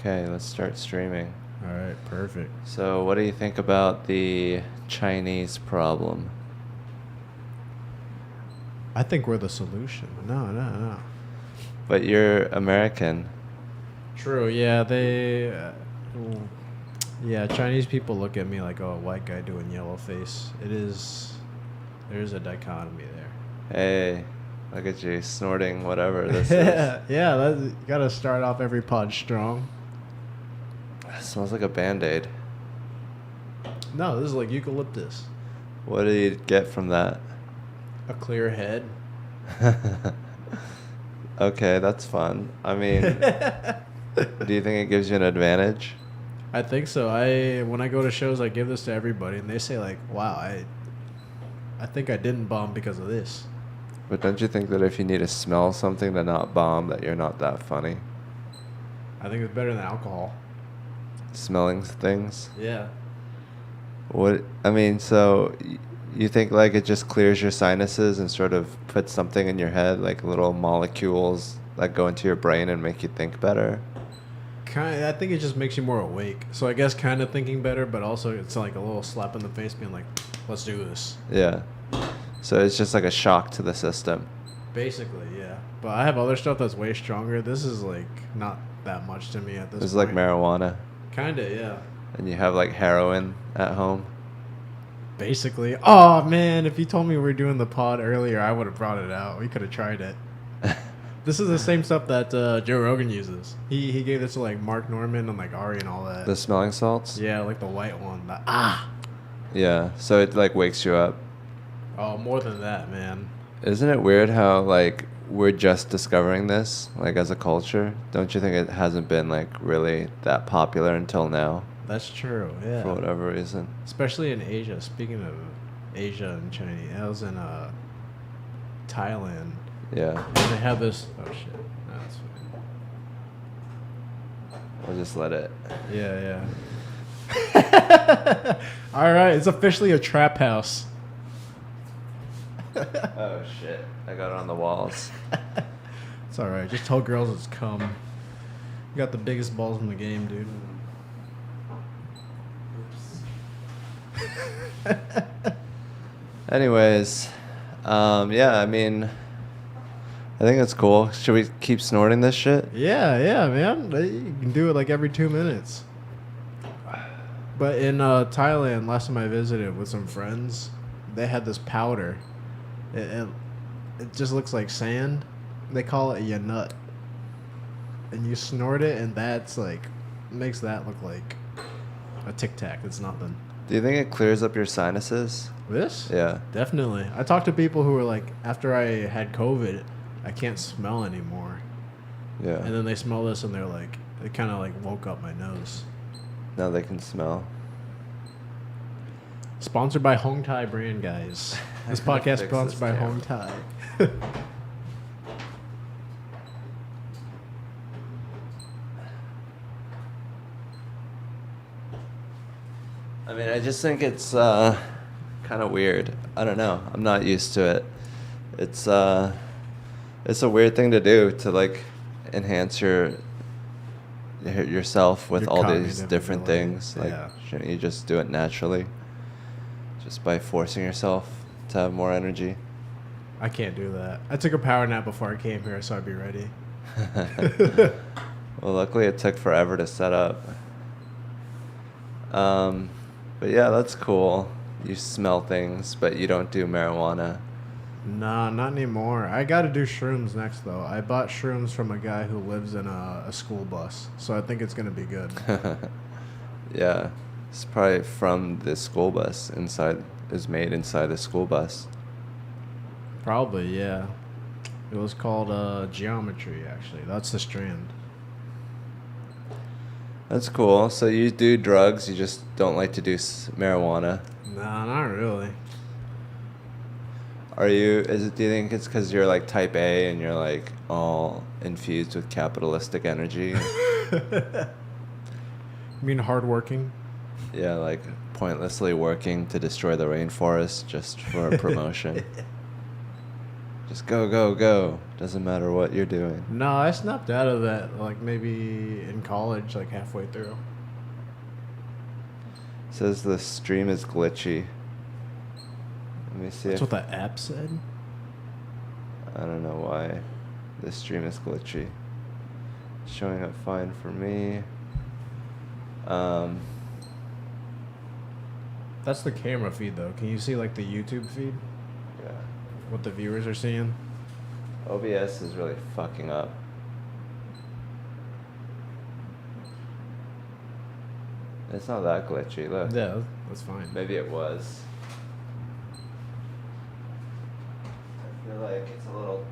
Okay, let's start streaming. All right, perfect. So, what do you think about the Chinese problem? I think we're the solution. No. But you're American. True. Yeah, yeah, Chinese people look at me like, oh, a white guy doing yellow face. There's a dichotomy there. Hey, look at you snorting whatever this is. Yeah, you gotta start off every pod strong. It smells like a Band-Aid. No, this is like eucalyptus. What do you get from that? A clear head. Okay, that's fun. I mean, do you think it gives you an advantage? I think so. When I go to shows, I give this to everybody, and they say like, "Wow, I think I didn't bomb because of this." But don't you think that if you need to smell something to not bomb, that you're not that funny? I think it's better than alcohol. Smelling things? Yeah. What? I mean, so you think like it just clears your sinuses and sort of puts something in your head, like little molecules that go into your brain and make you think better? I think it just makes you more awake. So I guess kind of thinking better, but also it's like a little slap in the face, being like, "Let's do this." Yeah. So it's just like a shock to the system. Basically, yeah. But I have other stuff that's way stronger. This is like not that much to me at this point. It's like marijuana. Kinda, yeah. And you have like heroin at home. Basically. Oh man, if you told me we were doing the pod earlier, I would have brought it out. We could have tried it. This is the same stuff that Joe Rogan uses. He gave this to like Mark Norman and like Ari and all that. The smelling salts? Yeah, like the white one. Yeah. So it like wakes you up. Oh, more than that, man. Isn't it weird how like we're just discovering this like as a culture? Don't you think it hasn't been like really that popular until now? That's true, yeah. For whatever reason. Especially in Asia. Speaking of Asia and Chinese, I was in Thailand. Yeah. And they have this. Oh shit. No, that's fine. We'll just let it. Yeah. All right, it's officially a trap house. Oh shit! I got it on the walls. It's all right. Just tell girls it's cum. You got the biggest balls in the game, dude. Anyways, yeah. I mean, I think it's cool. Should we keep snorting this shit? Yeah, man. You can do it like every 2 minutes. But in Thailand, last time I visited with some friends, they had this powder. It just looks like sand. They call it a nut. And you snort it, and that's like makes that look like a Tic Tac. It's nothing. Do you think it clears up your sinuses? This? Yeah. Definitely. I talked to people who were like, after I had COVID, I can't smell anymore. Yeah. And then they smell this, and they're like, it kind of like woke up my nose. Now they can smell. Sponsored by Hong Thai brand, guys. This podcast Fix sponsored this by camera. Hong Thai. I mean, I just think it's kind of weird. I don't know. I'm not used to it. It's a weird thing to do to like enhance yourself with Your all these cognitive different ability. things. Like, Yeah. shouldn't you just do it naturally? Just by forcing yourself to have more energy. I can't do that. I took a power nap before I came here, so I'd be ready. Well, luckily it took forever to set up. But yeah, that's cool. You smell things, but you don't do marijuana. Nah, not anymore. I got to do shrooms next, though. I bought shrooms from a guy who lives in a school bus, so I think it's going to be good. Yeah, it's probably from the school bus. Is made inside the school bus. Probably, yeah. It was called Geometry, actually. That's the strand. That's cool. So you do drugs, you just don't like to do marijuana. Nah, not really. Do you think it's because you're like type A and you're like all infused with capitalistic energy? You mean hardworking? Yeah, like pointlessly working to destroy the rainforest just for a promotion. Just go, go, go. Doesn't matter what you're doing. No, I snapped out of that like maybe in college, like halfway through. It says the stream is glitchy. Let me see. That's what the app said. I don't know why this stream is glitchy. Showing up fine for me. That's the camera feed though. Can you see like the YouTube feed? Yeah. What the viewers are seeing? OBS is really fucking up. It's not that glitchy, look. Yeah, that's fine. Maybe it was. I feel like it's a little...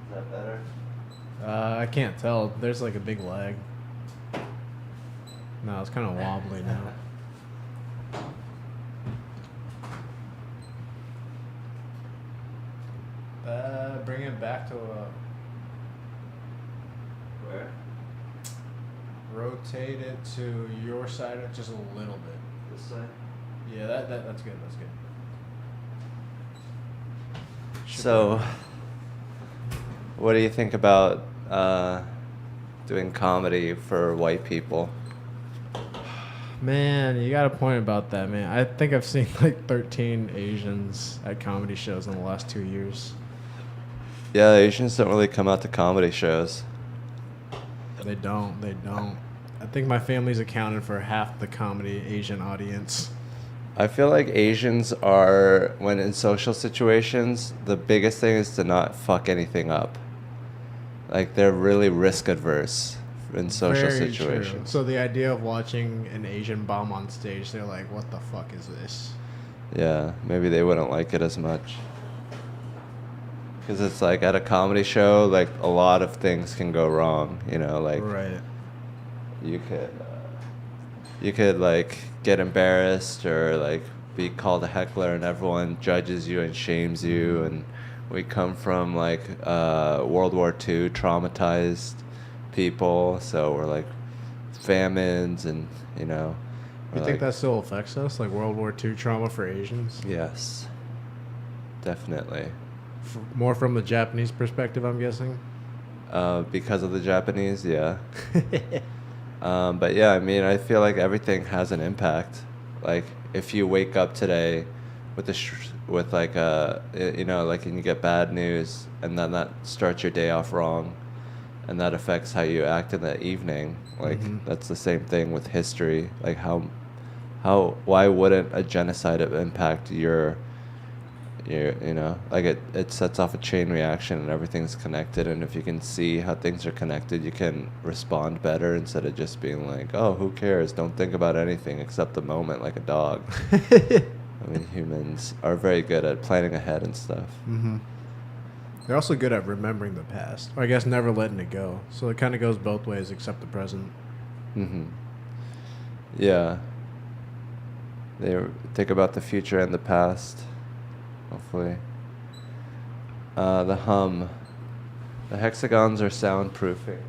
Is that better? I can't tell. There's like a big lag. No, it's kind of wobbly now. Bring it back to Where? rotate it to your side just a little bit. This side? Yeah, that's good. That's good. So, what do you think about doing comedy for white people? Man, you got a point about that, man. I think I've seen like 13 Asians at comedy shows in the last 2 years. Yeah, Asians don't really come out to comedy shows. They don't. I think my family's accounted for half the comedy Asian audience. I feel like Asians are, when in social situations, the biggest thing is to not fuck anything up. Like, they're really risk adverse in social Very situations. true. So the idea of watching an Asian bomb on stage, they're like, what the fuck is this? Yeah, maybe they wouldn't like it as much. Because it's like at a comedy show, like a lot of things can go wrong, you know, like Right. you could like get embarrassed or like be called a heckler and everyone judges you and shames you. And we come from like World War II traumatized people, so we're like famines and, you know. You we're think like, that still affects us, like World War II trauma for Asians? Yes, definitely. More from the Japanese perspective, I'm guessing. Because of the Japanese, yeah. But yeah, I mean, I feel like everything has an impact. Like, if you wake up today with with like you know, like, and you get bad news, and then that starts your day off wrong, and that affects how you act in the evening. Like, that's the same thing with history. Like, why wouldn't a genocide impact your you know, like it sets off a chain reaction and everything's connected, and if you can see how things are connected, you can respond better instead of just being like, oh, who cares, don't think about anything except the moment, like a dog. I mean, humans are very good at planning ahead and stuff. They're also good at remembering the past, or I guess never letting it go. So it kind of goes both ways, except the present. Yeah, they think about the future and the past. Hopefully. The hum. The hexagons are soundproofing.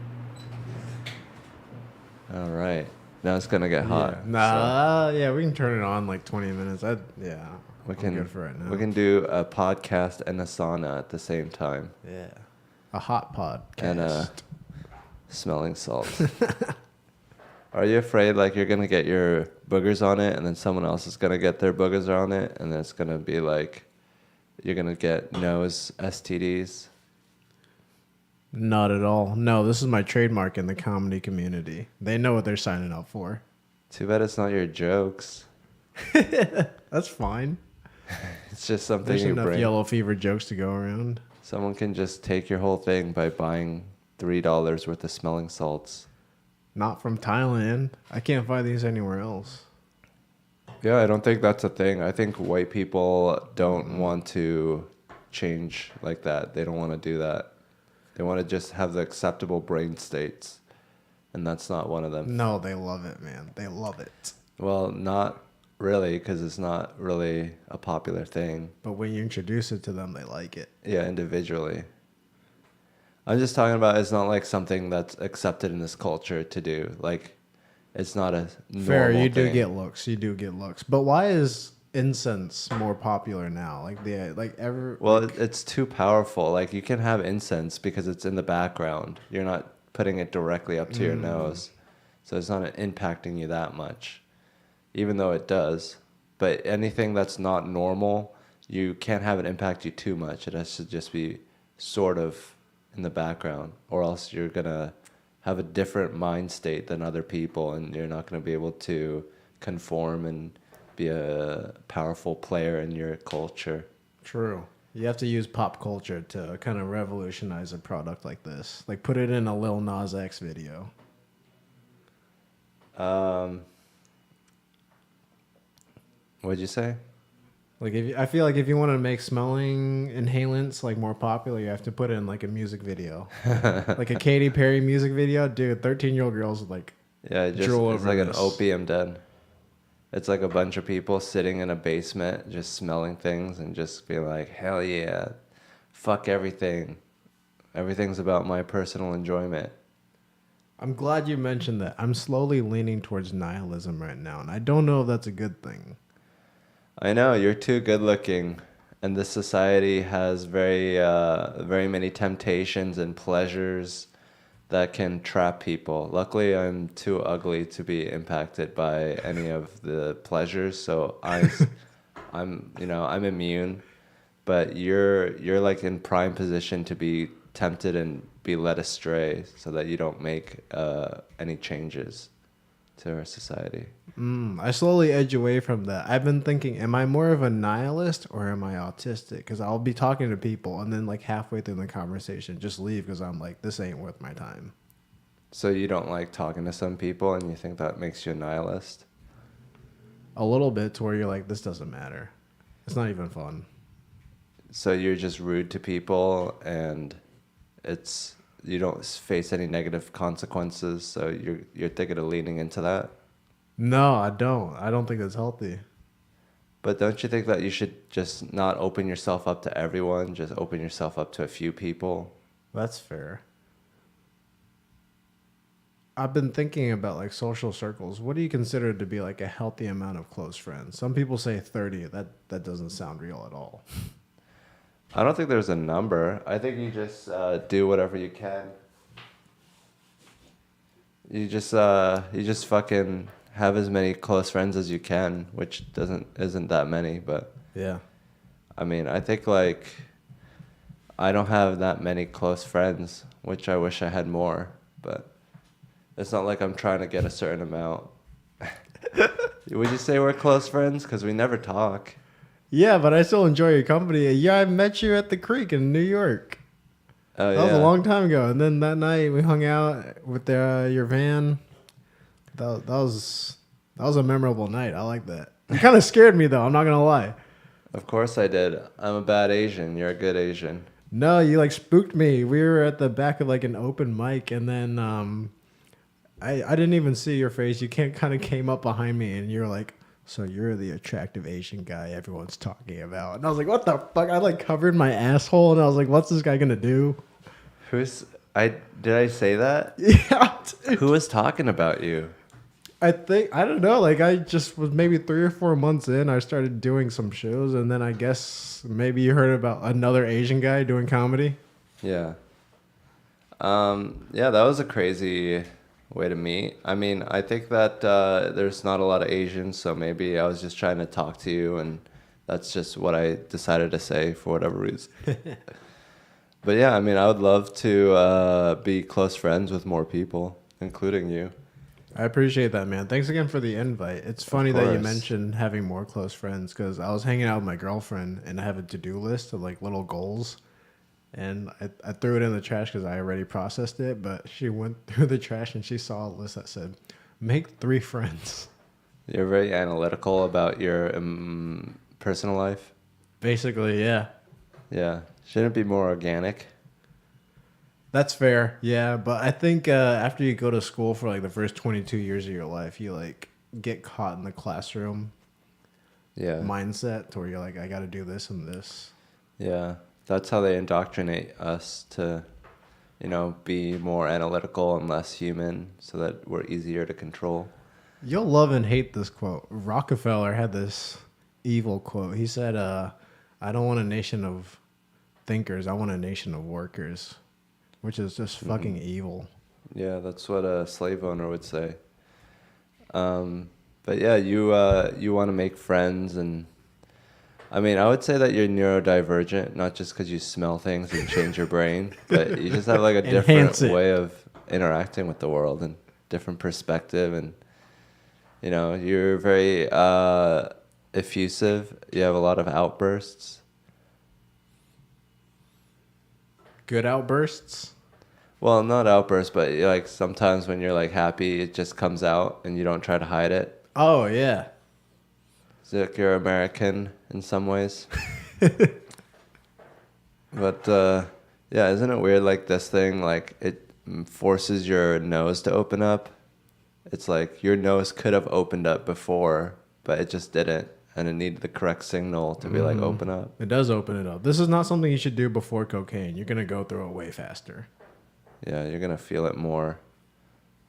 All right. Now it's gonna get hot. Yeah, we can turn it on like 20 minutes. I'm good for right now. We can do a podcast and a sauna at the same time. Yeah. A hot podcast. And smelling salts. Are you afraid like you're gonna get your boogers on it, and then someone else is gonna get their boogers on it, and then it's gonna be like you're gonna get nose STDs? Not at all. No, this is my trademark in the comedy community. They know what they're signing up for. Too bad it's not your jokes. That's fine. It's just something There's you enough bring. yellow fever jokes to go around. Someone can just take your whole thing by buying $3 worth of smelling salts. Not from Thailand. I can't find these anywhere else. Yeah, I don't think that's a thing. I think white people don't want to change like that. They don't want to do that. They want to just have the acceptable brain states, and that's not one of them. No, they love it, man. They love it. Well, not really, because it's not really a popular thing. But when you introduce it to them, they like it. Yeah, individually. I'm just talking about it's not like something that's accepted in this culture to do. Like, it's not a normal Fair, you do thing. get looks. You do get looks. But why is incense more popular now? Like the like ever Well, like it's too powerful. Like you can have incense because it's in the background. You're not putting it directly up to your nose, so it's not impacting you that much, even though it does. But anything that's not normal, you can't have it impact you too much. It has to just be sort of in the background, or else you're gonna have a different mind state than other people, and you're not gonna be able to conform and be a powerful player in your culture. true. You have to use pop culture to kind of revolutionize a product like this. Like put it in a Lil Nas X video. Um, what'd you say? Like I feel like if you want to make smelling inhalants like more popular, you have to put it in like a music video, like a Katy Perry music video. Dude, 13-year-old girls would like Yeah, drool it's over like an this. opium den. It's like a bunch of people sitting in a basement just smelling things and just being like, hell yeah, fuck everything. Everything's about my personal enjoyment. I'm glad you mentioned that. I'm slowly leaning towards nihilism right now, and I don't know if that's a good thing. I know, you're too good looking, and this society has very many temptations and pleasures that can trap people. Luckily, I'm too ugly to be impacted by any of the pleasures, so I'm immune. But you're like in prime position to be tempted and be led astray, so that you don't make any changes to our society. I slowly edge away from that. I've been thinking, am I more of a nihilist or am I autistic? Because I'll be talking to people and then like halfway through the conversation, just leave because I'm like, this ain't worth my time. So you don't like talking to some people, and you think that makes you a nihilist? A little bit to where you're like, this doesn't matter. It's not even fun. So you're just rude to people, and you don't face any negative consequences. So you're thinking of leaning into that. No, I don't. I don't think that's healthy. But don't you think that you should just not open yourself up to everyone, just open yourself up to a few people? That's fair. I've been thinking about like social circles. What do you consider to be like a healthy amount of close friends? Some people say 30. That doesn't sound real at all. I don't think there's a number. I think you just do whatever you can. You just fucking have as many close friends as you can, which isn't that many, but Yeah. I mean, I think like I don't have that many close friends, which I wish I had more, but it's not like I'm trying to get a certain amount. Would you say we're close friends? Because we never talk. Yeah, but I still enjoy your company. Yeah, I met you at the creek in New York. Oh, That was yeah. a long time ago. And then that night we hung out with your van. That was a memorable night. I like that. You kind of scared me though. I'm not gonna lie. Of course I did. I'm a bad Asian. You're a good Asian. No, you like spooked me. We were at the back of like an open mic, and then I didn't even see your face. You kind of came up behind me, and you're like, "So you're the attractive Asian guy everyone's talking about?" And I was like, "What the fuck?" I like covered my asshole, and I was like, "What's this guy gonna do?" Did I say that? Yeah, dude. Who was talking about you? I don't know. Like I just was maybe 3 or 4 months in. I started doing some shows, and then I guess maybe you heard about another Asian guy doing comedy. Yeah. Yeah, that was a crazy way to meet. I mean, I think that there's not a lot of Asians, so maybe I was just trying to talk to you, and that's just what I decided to say for whatever reason. But yeah, I mean, I would love to be close friends with more people, including you. I appreciate that, man. Thanks again for the invite. It's funny that you course. mentioned having more close friends because I was hanging out with my girlfriend and I have a to-do list of like little goals. And I threw it in the trash because I already processed it. But she went through the trash and she saw a list that said, make 3 friends. You're very analytical about your personal life. Basically, yeah. Yeah. Shouldn't it be more organic? That's fair. Yeah. But I think after you go to school for like the first 22 years of your life, you like get caught in the classroom Yeah. mindset to where you're like, I got to do this and this. Yeah. That's how they indoctrinate us to, be more analytical and less human so that we're easier to control. You'll love and hate this quote. Rockefeller had this evil quote. He said, "I don't want a nation of thinkers. I want a nation of workers," which is just fucking evil. Yeah, that's what a slave owner would say. But yeah, you want to make friends, and I mean, I would say that you're neurodivergent, not just because you smell things and change your brain, but you just have like a different Enhance it. way of interacting with the world and different perspective, and you're very effusive. You have a lot of outbursts. Good outbursts. Well, not outbursts, but like sometimes when you're like happy, it just comes out and you don't try to hide it. Oh yeah. It's like you're American in some ways. But yeah, isn't it weird? Like this thing, like it forces your nose to open up. It's like your nose could have opened up before, but it just didn't, and it needed the correct signal to be like open up. It does open it up. This is not something you should do before cocaine. You're gonna go through it way faster. Yeah, you're gonna feel it more.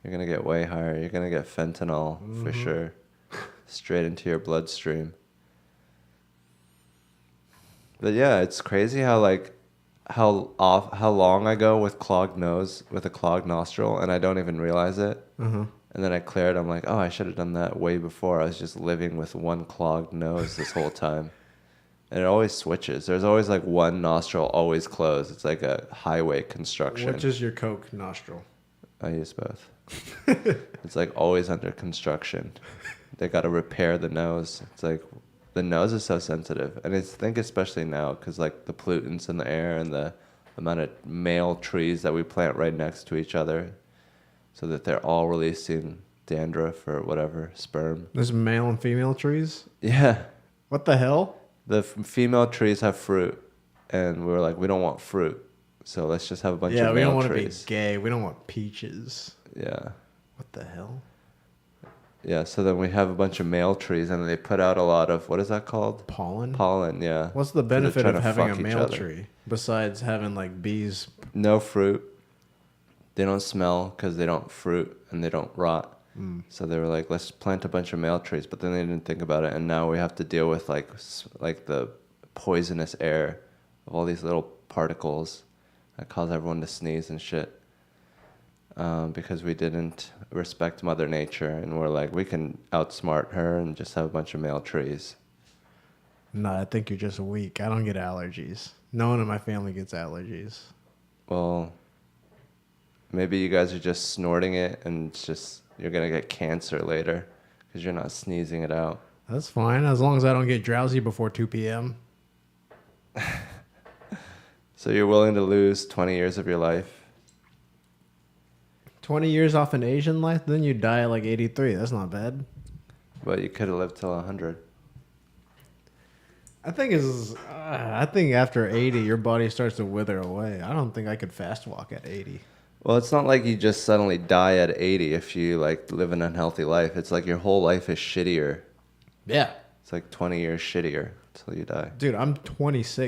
You're gonna get way higher. You're gonna get fentanyl for sure, straight into your bloodstream. But yeah, it's crazy how like how long I go with clogged nose with a clogged nostril, and I don't even realize it. And then I clear it. I'm like, oh, I should have done that way before. I was just living with one clogged nose this whole time. And it always switches. There's always like one nostril always closed. It's like a highway construction. Which is your coke nostril? I use both. It's like always under construction. They got to repair the nose. It's like the nose is so sensitive. And I think especially now because like the pollutants in the air and the amount of male trees that we plant right next to each other so that they're all releasing dandruff or whatever, sperm. There's male and female trees? Yeah. What the hell? The female trees have fruit. And we were like, we don't want fruit. So let's just have a bunch of male trees. Yeah, we don't want to be gay. We don't want peaches. Yeah. What the hell? Yeah, so then we have a bunch of male trees, and they put out a lot of, what is that called? Pollen? Pollen, yeah. What's the 'Cause they're benefit trying of to having a fuck each male other. tree besides having like bees? No fruit. They don't smell because they don't fruit and they don't rot. So they were like, let's plant a bunch of male trees, but then they didn't think about it, and now we have to deal with like the poisonous air of all these little particles that cause everyone to sneeze and shit. Because we didn't respect Mother Nature, and we're like, we can outsmart her and just have a bunch of male trees. No, I think you're just weak. I don't get allergies. No one in my family gets allergies. Well, maybe you guys are just snorting it, and it's just you're gonna get cancer later because you're not sneezing it out. That's fine, as long as I don't get drowsy before 2 p.m. So you're willing to lose 20 years of your life? 20 years off an Asian life, then you die at like 83. That's not bad. But you could have lived till 100. I think after 80, your body starts to wither away. I don't think I could fast walk at 80. Well, it's not like you just suddenly die at 80 if you like live an unhealthy life. It's like your whole life is shittier. Yeah. It's like 20 years shittier until you die. Dude, I'm 26.